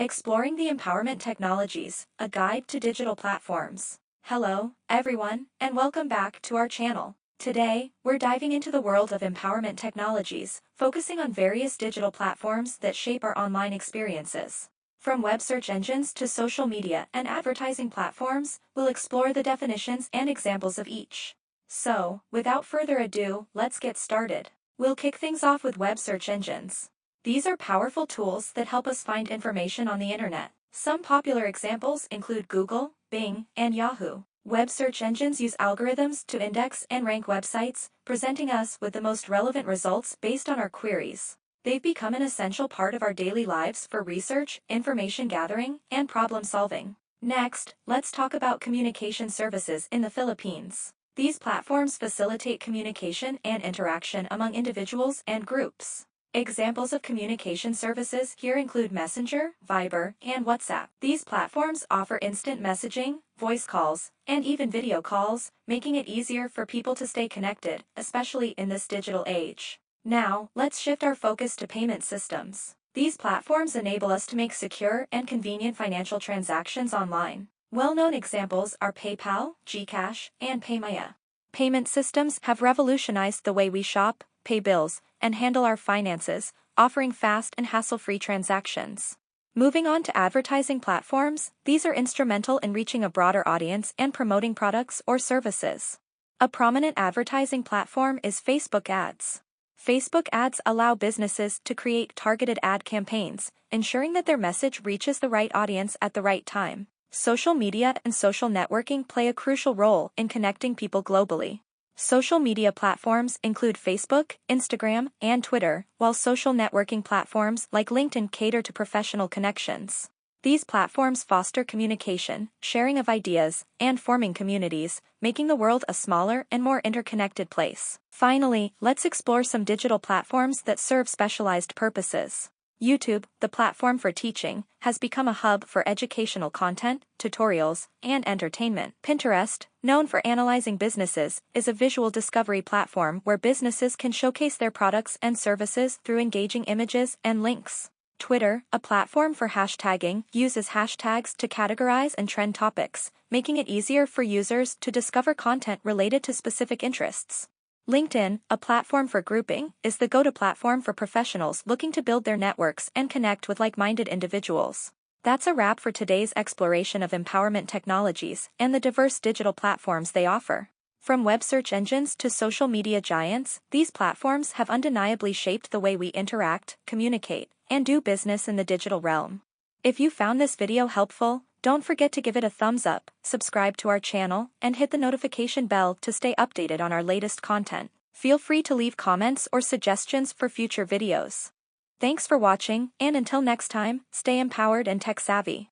Exploring the Empowerment Technologies, a guide to digital platforms. Hello, everyone, and welcome back to our channel. Today, we're diving into the world of empowerment technologies, focusing on various digital platforms that shape our online experiences. From web search engines to social media and advertising platforms, we'll explore the definitions and examples of each. So, without further ado, let's get started. We'll kick things off with web search engines. These are powerful tools that help us find information on the internet. Some popular examples include Google, Bing, and Yahoo. Web search engines use algorithms to index and rank websites, presenting us with the most relevant results based on our queries. They've become an essential part of our daily lives for research, information gathering, and problem solving. Next, let's talk about communication services in the Philippines. These platforms facilitate communication and interaction among individuals and groups. Examples of communication services here include Messenger, Viber, and WhatsApp. These platforms offer instant messaging, voice calls, and even video calls, making it easier for people to stay connected, especially in this digital age. Now, let's shift our focus to payment systems. These platforms enable us to make secure and convenient financial transactions online. Well-known examples are PayPal, GCash, and Paymaya. Payment systems have revolutionized the way we shop, pay bills, and handle our finances, offering fast and hassle-free transactions. Moving on to advertising platforms, these are instrumental in reaching a broader audience and promoting products or services. A prominent advertising platform is Facebook ads. Facebook ads allow businesses to create targeted ad campaigns, ensuring that their message reaches the right audience at the right time. Social media and social networking play a crucial role in connecting people globally. Social media platforms include Facebook, Instagram, and Twitter, while social networking platforms like LinkedIn cater to professional connections. These platforms foster communication, sharing of ideas, and forming communities, making the world a smaller and more interconnected place. Finally, let's explore some digital platforms that serve specialized purposes. YouTube, the platform for teaching, has become a hub for educational content, tutorials, and entertainment. Pinterest, known for analyzing businesses, is a visual discovery platform where businesses can showcase their products and services through engaging images and links. Twitter, a platform for hashtagging, uses hashtags to categorize and trend topics, making it easier for users to discover content related to specific interests. LinkedIn, a platform for grouping, is the go-to platform for professionals looking to build their networks and connect with like-minded individuals. That's a wrap for today's exploration of empowerment technologies and the diverse digital platforms they offer. From web search engines to social media giants, these platforms have undeniably shaped the way we interact, communicate, and do business in the digital realm. If you found this video helpful, don't forget to give it a thumbs up, subscribe to our channel, and hit the notification bell to stay updated on our latest content. Feel free to leave comments or suggestions for future videos. Thanks for watching, and until next time, stay empowered and tech savvy.